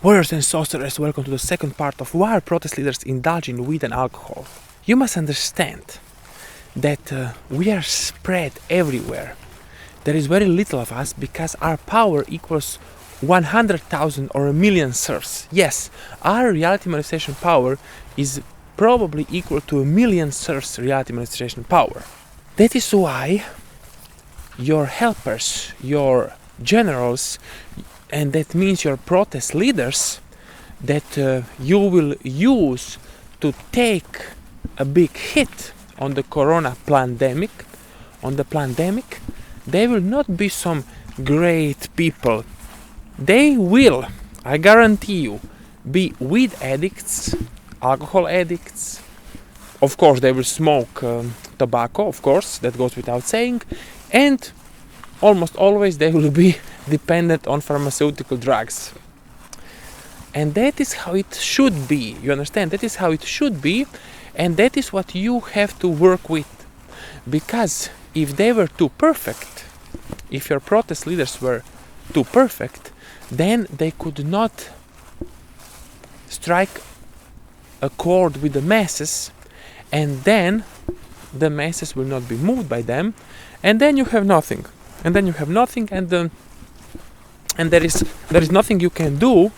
Warriors and sorcerers, welcome to the second part of why protest leaders indulge in weed and alcohol. You must understand that we are spread everywhere. There is very little of us because our power equals 100,000 or a million serfs. Yes, our reality manifestation power is probably equal to a million serfs' reality manifestation power. That is why your helpers, your generals, and that means your protest leaders that you will use to take a big hit on the corona pandemic, they will not be some great people. They will, I guarantee you, be weed addicts, alcohol addicts. Of course, they will smoke tobacco, of course, that goes without saying, and almost always they will be dependent on pharmaceutical drugs. And that is how it should be. You understand? That is how it should be, and that is what you have to work with. Because if they were too perfect, if your protest leaders were too perfect, then they could not strike a chord with the masses, and then the masses will not be moved by them, and then you have nothing. And there is nothing you can do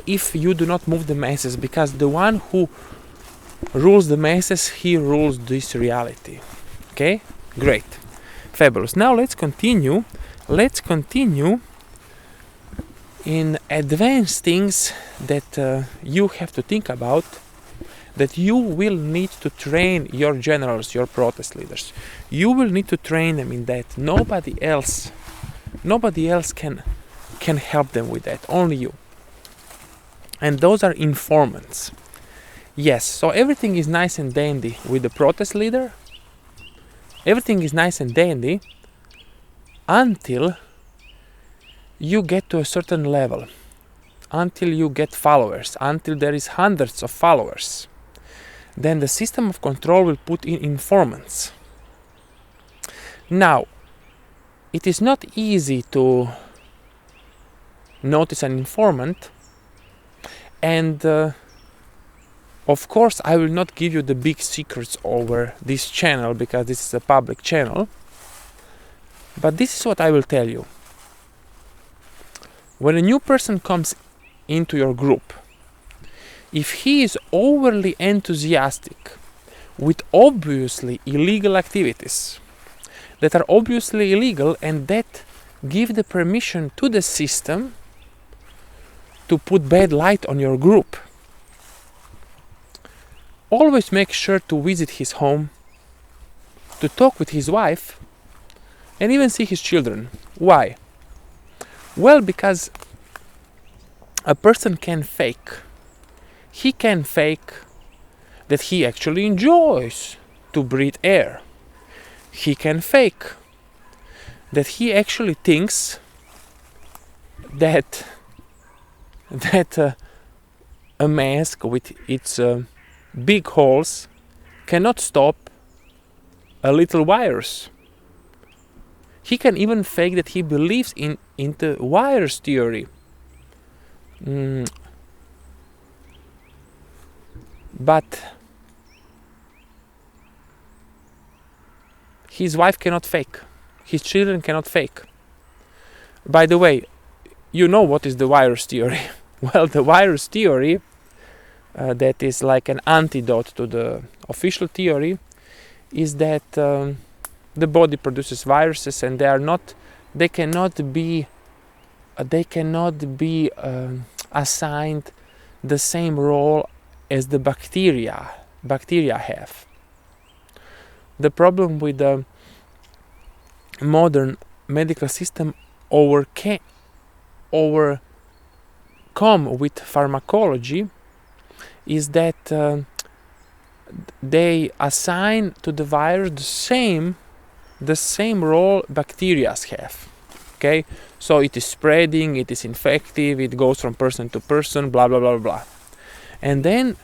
if you do not move the masses, because the one who rules the masses, he rules this reality. Okay, great, fabulous. Now let's continue in advanced things that you have to think about, that you will need to train your generals, your protest leaders. You will need to train them in that. Nobody else can help them with that, only you. And those are informants. Yes, so everything is nice and dandy with the protest leader. Everything is nice and dandy until you get to a certain level, until you get followers, until there is hundreds of followers. Then the system of control will put in informants. Now, it is not easy to notice an informant, and of course I will not give you the big secrets over this channel because this is a public channel, but this is what I will tell you. When a new person comes into your group, if he is overly enthusiastic with obviously illegal activities that are obviously illegal and that give the permission to the system to put bad light on your group, always make sure to visit his home, to talk with his wife, and even see his children. Why? Well, because a person can fake. He can fake that he actually enjoys to breathe air. He can fake that he actually thinks that a mask with its big holes cannot stop a little virus. He can even fake that he believes in the virus theory. But his wife cannot fake. His children cannot fake. By the way, you know what is the virus theory. Well, the virus theory, that is like an antidote to the official theory, is that the body produces viruses and they cannot be assigned the same role as the bacteria have. The problem with the modern medical system overcome with pharmacology is that they assign to the virus the same role bacteria have. Okay, so it is spreading, it is infective, it goes from person to person, blah blah blah blah. And then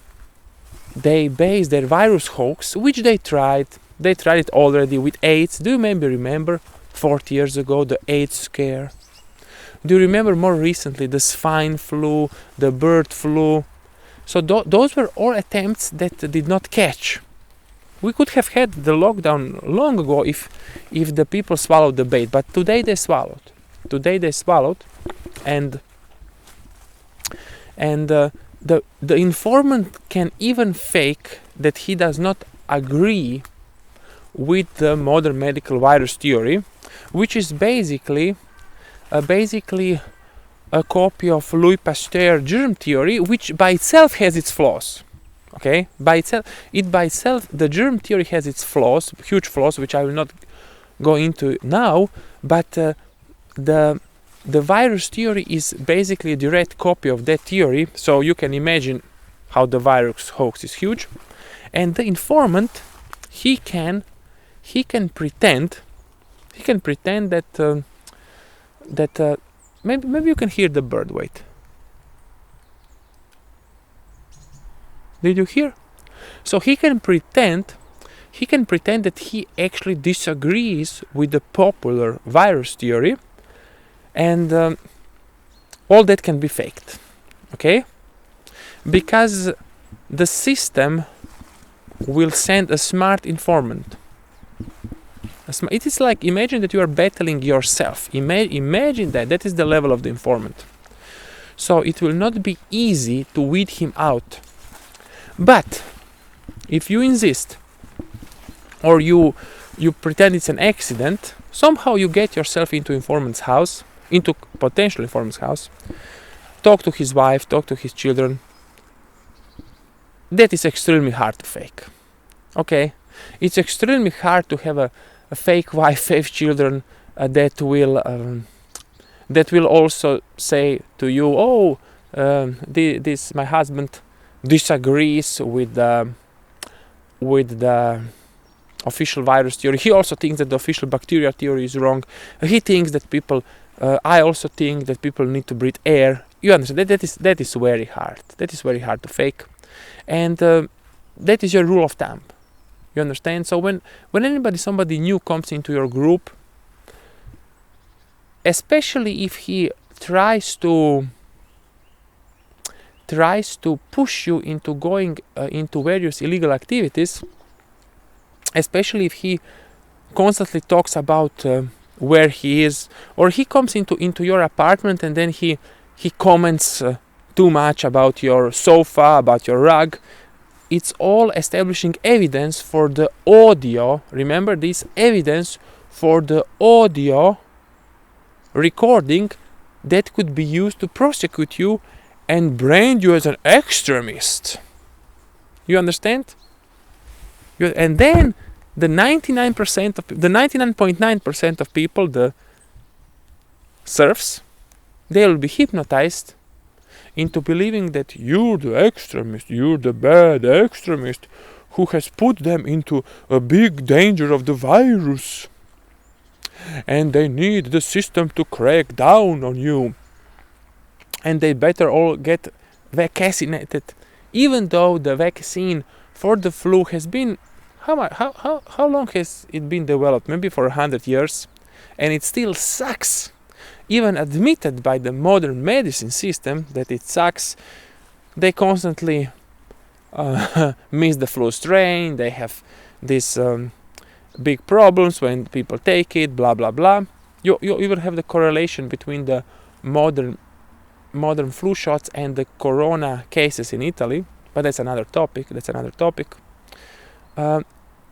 they base their virus hoax, which they tried it already with AIDS. Do you maybe remember 40 years ago, the AIDS scare? Do you remember more recently the swine flu, the bird flu? So those were all attempts that did not catch. We could have had the lockdown long ago if the people swallowed the bait, but today they swallowed. And the informant can even fake that he does not agree with the modern medical virus theory, which is basically a copy of Louis Pasteur germ theory, which by itself has its flaws. Okay, by itself, the germ theory has its flaws, huge flaws, which I will not go into now. But the virus theory is basically a direct copy of that theory. So you can imagine how the virus hoax is huge, and the informant he can pretend that maybe you can hear the bird. Wait. Did you hear? So he can pretend that he actually disagrees with the popular virus theory, and all that can be faked. Okay? Because the system will send a smart informant. It is like, imagine that you are battling yourself. Imagine that is the level of the informant. So it will not be easy to weed him out. But if you insist, or you pretend it's an accident, somehow you get yourself into potential informant's house, talk to his wife, talk to his children. That is extremely hard to fake. Okay? It's extremely hard to have a fake wife, fake children that will also say to you, this my husband disagrees with the official virus theory. He also thinks that the official bacteria theory is wrong. He thinks that I also think that people need to breathe air. You understand? That is very hard. That is very hard to fake, and that is your rule of thumb. You understand? So when somebody new comes into your group, especially if he tries to push you into going into various illegal activities, especially if he constantly talks about where he is, or he comes into your apartment and then he comments too much about your sofa, about your rug, it's all establishing evidence for the audio. Remember this, evidence for the audio recording that could be used to prosecute you and brand you as an extremist. You understand? And then the 99.9% of people, the serfs, they will be hypnotized into believing that you're the extremist, you're the bad extremist who has put them into a big danger of the virus. And they need the system to crack down on you. And they better all get vaccinated, even though the vaccine for the flu has been, how long has it been developed? Maybe for 100 years, and it still sucks. Even admitted by the modern medicine system that it sucks, they constantly miss the flu strain. They have these big problems when people take it, blah blah blah. You even have the correlation between the modern flu shots and the corona cases in Italy, but that's another topic.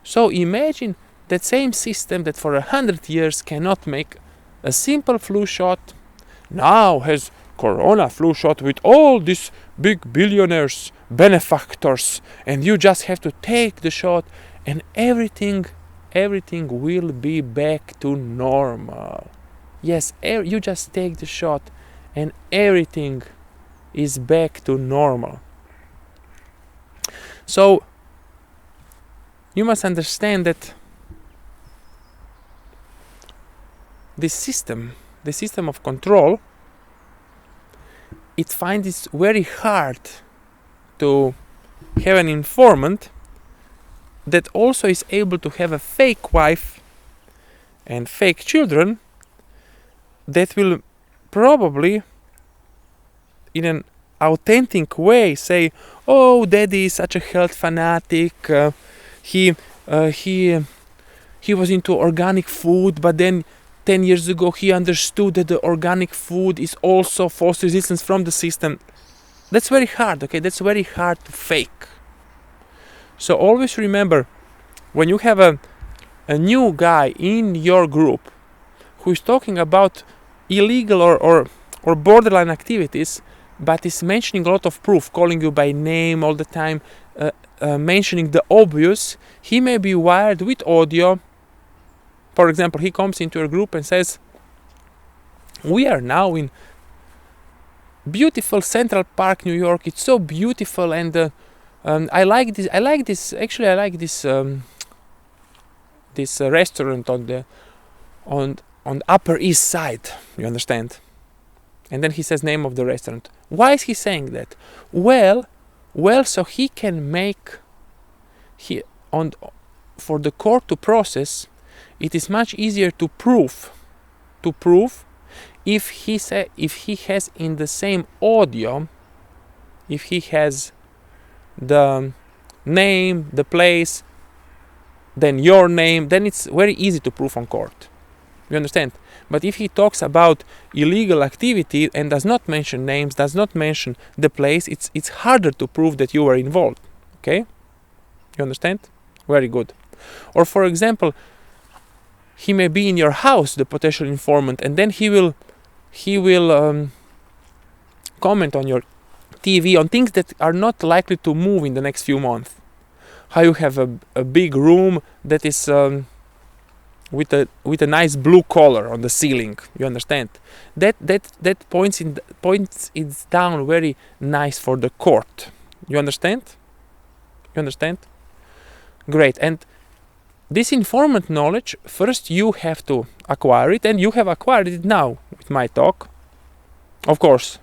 So imagine that same system that for 100 years cannot make a simple flu shot, now has corona flu shot with all these big billionaires, benefactors, and you just have to take the shot and everything will be back to normal. Yes, you just take the shot and everything is back to normal. So you must understand that the system of control, it finds it very hard to have an informant that also is able to have a fake wife and fake children that will probably in an authentic way say, "Oh, Daddy is such a health fanatic. He was into organic food, but then 10 years ago he understood that the organic food is also false resistance from the system." That's very hard, okay? That's very hard to fake. So always remember, when you have a new guy in your group who is talking about illegal or borderline activities, but is mentioning a lot of proof, calling you by name all the time, mentioning the obvious, he may be wired with audio. For example, he comes into your group and says, "We are now in beautiful Central Park, New York. It's so beautiful, and I like this. Actually, I like this restaurant on the Upper East Side. You understand?" And then he says name of the restaurant. Why is he saying that? Well, so he can make for the court to process. It is much easier to prove if he has in the same audio, if he has the name, the place, then your name, then it's very easy to prove on court. You understand? But if he talks about illegal activity and does not mention names, does not mention the place, it's harder to prove that you were involved. Okay? You understand? Very good. Or for example, he may be in your house, the potential informant, and then he will comment on your TV on things that are not likely to move in the next few months. How you have a big room that is with a nice blue color on the ceiling. You understand? That points it down very nice for the court. You understand? Great. And this informant knowledge, first you have to acquire it, and you have acquired it now with my talk. Of course,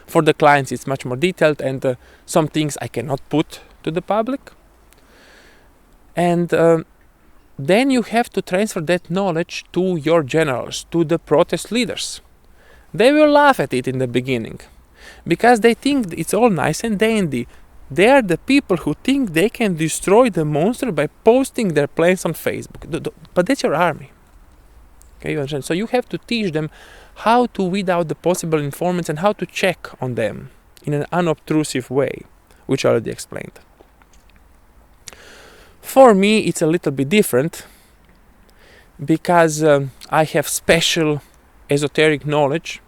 for the clients it's much more detailed, and some things I cannot put to the public. And then you have to transfer that knowledge to your generals, to the protest leaders. They will laugh at it in the beginning, because they think it's all nice and dandy. They are the people who think they can destroy the monster by posting their plans on Facebook. But that's your army. Okay, you understand? So you have to teach them how to weed out the possible informants and how to check on them in an unobtrusive way, which I already explained. For me, it's a little bit different, because I have special esoteric knowledge,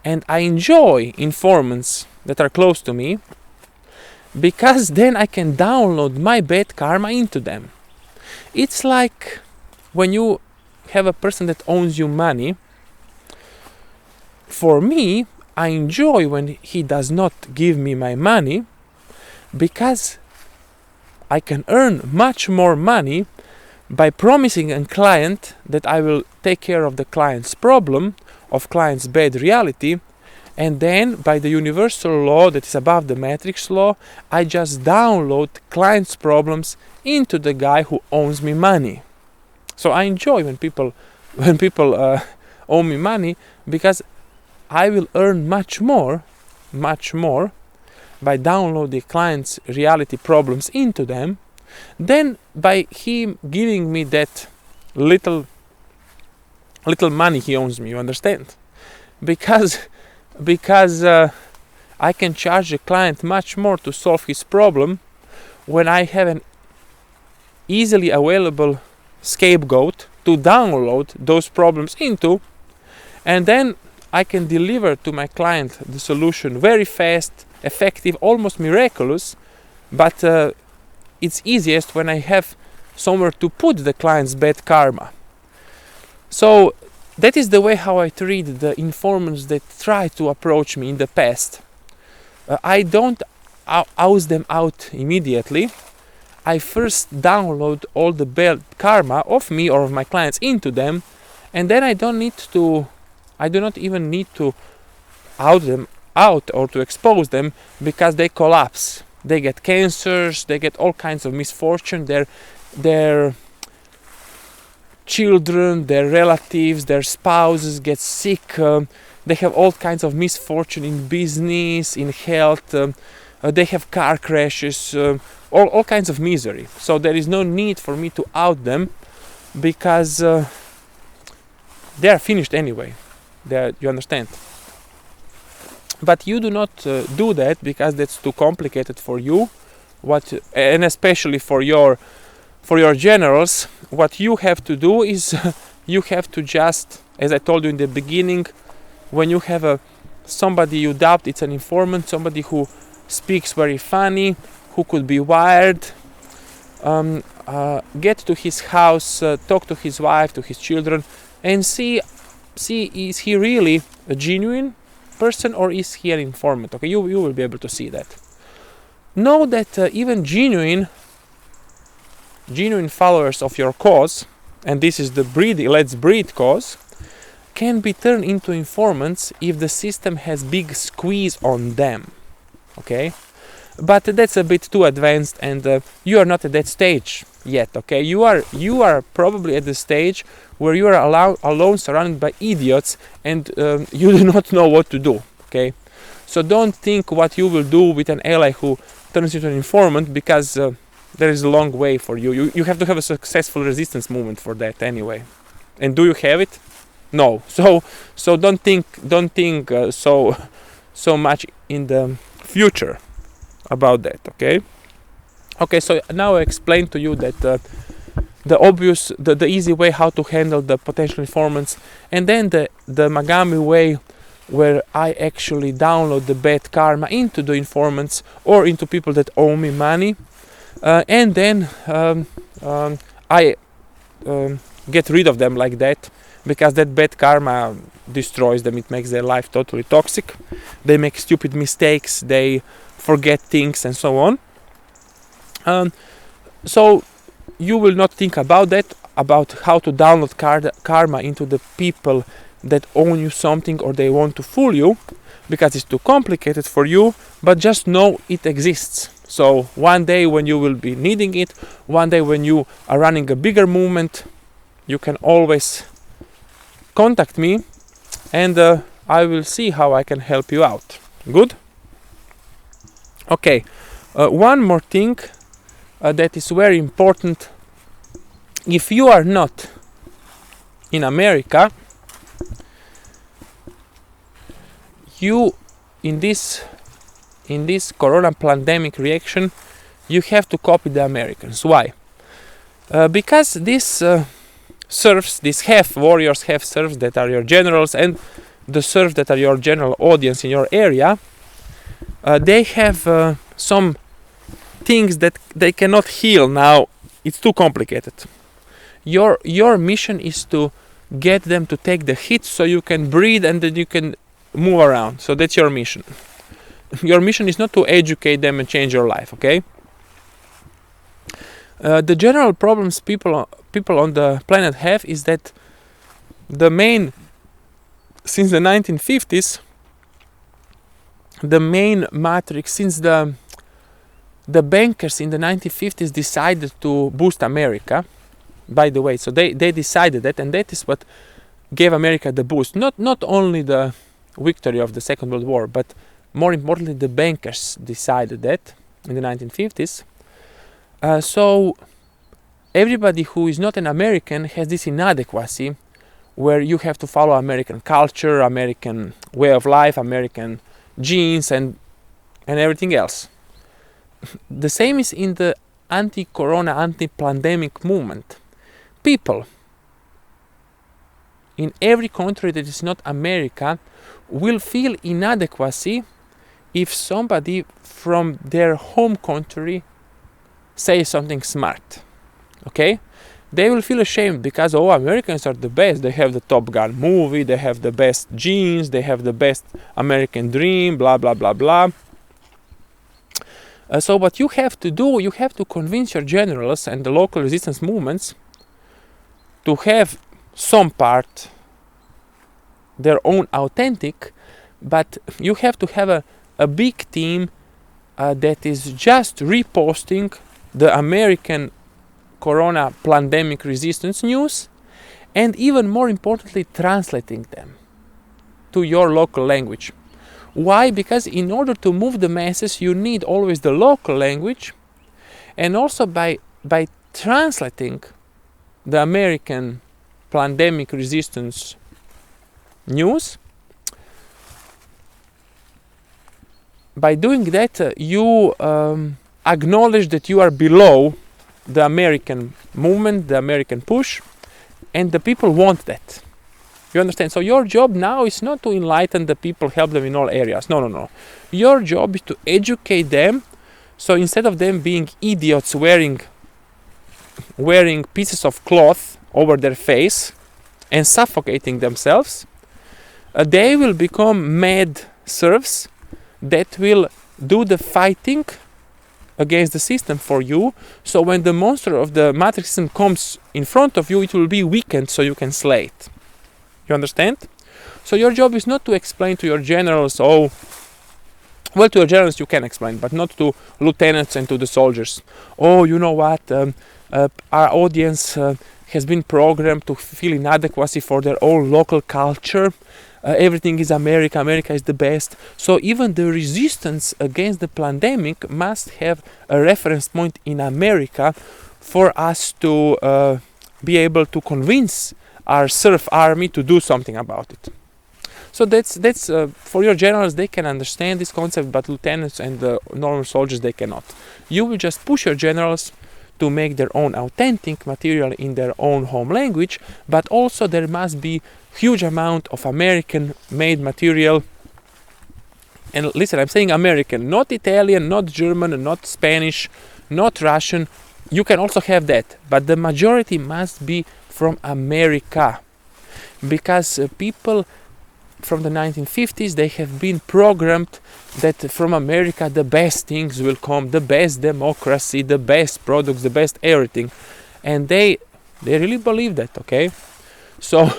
and I enjoy informants that are close to me, because then I can download my bad karma into them. It's like when you have a person that owns you money. For me, I enjoy when he does not give me my money, because I can earn much more money by promising a client that I will take care of the client's problem, of client's bad reality, and then by the universal law that is above the matrix law, I just download client's problems into the guy who owns me money. So I enjoy when people owe me money, because I will earn much more by downloading client's reality problems into them than by him giving me that little money he owes me. You understand? Because I can charge the client much more to solve his problem when I have an easily available scapegoat to download those problems into, and then I can deliver to my client the solution very fast, effective, almost miraculous, but it's easiest when I have somewhere to put the client's bad karma. So that is the way how I treat the informants that try to approach me in the past. I don't oust them out immediately. I first download all the bad karma of me or of my clients into them, and then I do not even need to out them out or to expose them, because they collapse. They get cancers, they get all kinds of misfortune, their children, their relatives, their spouses get sick. They have all kinds of misfortune in business, in health. They have car crashes, all kinds of misery. So there is no need for me to out them, because they are finished anyway. You understand? But you do not do that, because that's too complicated for you. And especially for your generals, what you have to do is you have to just, as I told you in the beginning, when you have somebody you doubt it's an informant, somebody who speaks very funny, who could be wired, get to his house, talk to his wife, to his children, and see is he really a genuine person, or is he an informant? Okay, you will be able to see that. Know that even genuine followers of your cause, and this is the let's breed cause, can be turned into informants if the system has big squeeze on them. Okay, but that's a bit too advanced, and you are not at that stage yet. Okay, you are probably at the stage where you are alone, surrounded by idiots, and you do not know what to do. Okay, so don't think what you will do with an ally who turns into an informant, because there is a long way for you. You have to have a successful resistance movement for that anyway. And do you have it? No. So don't think so much in the future about that. Okay, so now I explained to you that the easy way how to handle the potential informants, and then the Magami way, where I actually download the bad karma into the informants or into people that owe me money, and then I get rid of them like that, because that bad karma destroys them. It makes their life totally toxic. They make stupid mistakes, they forget things, and so on. So you will not think about that, about how to download karma into the people that own you something, or they want to fool you, because it's too complicated for you. But just know it exists. So one day when you will be needing it, one day when you are running a bigger movement, you can always contact me, and I will see how I can help you out. Good? Okay, one more thing that is very important. If you are not in America, you in this corona pandemic reaction, you have to copy the Americans. Why? Because these serfs, these half warriors, half serfs that are your generals, and the serfs that are your general audience in your area, they have some things that they cannot heal now. It's too complicated. Your mission is to get them to take the hit so you can breathe and then you can move around. So that's your mission. Your mission is not to educate them and change your life, okay? The general problems people on the planet have is that since the 1950s, the main matrix, since the bankers in the 1950s decided to boost America, by the way, so they decided that, and that is what gave America the boost. Not only the victory of the Second World War, but more importantly, the bankers decided that in the 1950s. So everybody who is not an American has this inadequacy where you have to follow American culture, American way of life, American genes, and everything else. The same is in the anti-corona, anti-pandemic movement. People in every country that is not America will feel inadequacy if somebody from their home country says something smart. Okay? They will feel ashamed because, Americans are the best. They have the Top Gun movie, they have the best genes, they have the best American dream, blah, blah, blah, blah. So what you have to do, you have to convince your generals and the local resistance movements to have some part their own authentic, but you have to have a big team that is just reposting the American corona pandemic resistance news and even more importantly, translating them to your local language. Why? Because in order to move the masses, you need always the local language, and also by translating the American pandemic resistance news, by doing that, you acknowledge that you are below the American movement, the American push, and the people want that. You understand? So your job now is not to enlighten the people, help them in all areas. No. Your job is to educate them. So instead of them being idiots wearing pieces of cloth over their face and suffocating themselves, they will become mad serfs that will do the fighting against the system for you. So when the monster of the matrix system comes in front of you, it will be weakened so you can slay it. You understand? So your job is not to explain to your generals, to your generals you can explain, but not to lieutenants and to the soldiers. You know what? Our audience has been programmed to feel inadequacy for their own local culture. Everything is America. America is the best. So even the resistance against the pandemic must have a reference point in America for us to be able to convince our serf army to do something about it. So that's for your generals, they can understand this concept, but lieutenants and the normal soldiers, they cannot. You will just push your generals to make their own authentic material in their own home language, but also there must be huge amount of American made material. And listen, I'm saying American, not Italian, not German, not Spanish, not Russian. You can also have that, but the majority must be from America, because people from the 1950s, they have been programmed that from America the best things will come, the best democracy, the best products, the best everything, and they really believe that. Okay, so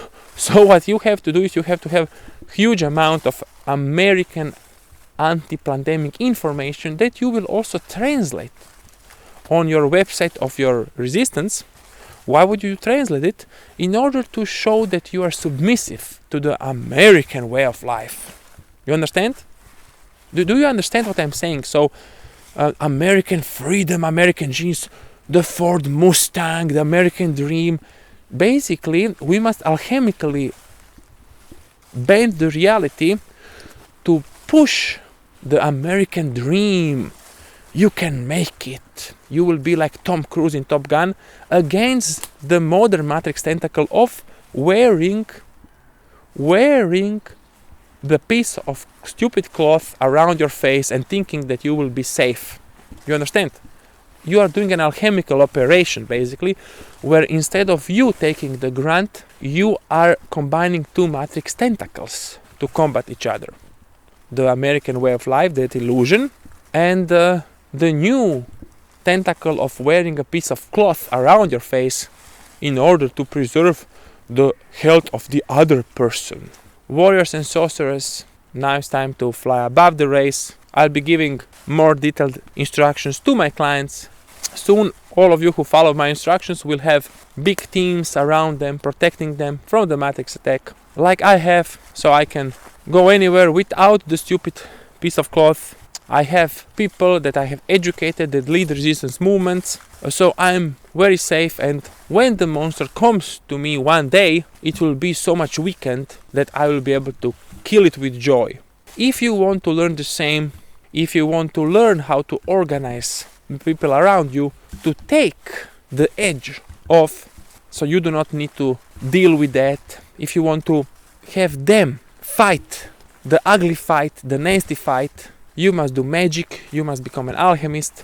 what you have to do is you have to have huge amount of American anti-pandemic information that you will also translate on your website of your resistance. Why would you translate it? In order to show that you are submissive to the American way of life. You understand? Do you understand what I'm saying? So, American freedom, American genes, the Ford Mustang, the American dream. Basically, we must alchemically bend the reality to push the American dream. You can make it. You will be like Tom Cruise in Top Gun, against the modern matrix tentacle of wearing the piece of stupid cloth around your face and thinking that you will be safe. You understand? You are doing an alchemical operation, basically, where instead of you taking the grunt, you are combining two matrix tentacles to combat each other. The American way of life, that illusion, and the new tentacle of wearing a piece of cloth around your face in order to preserve the health of the other person. Warriors and sorcerers, now it's time to fly above the race. I'll be giving more detailed instructions to my clients. Soon, all of you who follow my instructions will have big teams around them, protecting them from the matrix attack, like I have, so I can go anywhere without the stupid piece of cloth. I have people that I have educated that lead resistance movements, so I'm very safe, and when the monster comes to me one day, it will be so much weakened that I will be able to kill it with joy. If you want to learn the same, if you want to learn how to organize people around you to take the edge off, so you do not need to deal with that, if you want to have them fight the ugly fight, the nasty fight, you must do magic, you must become an alchemist,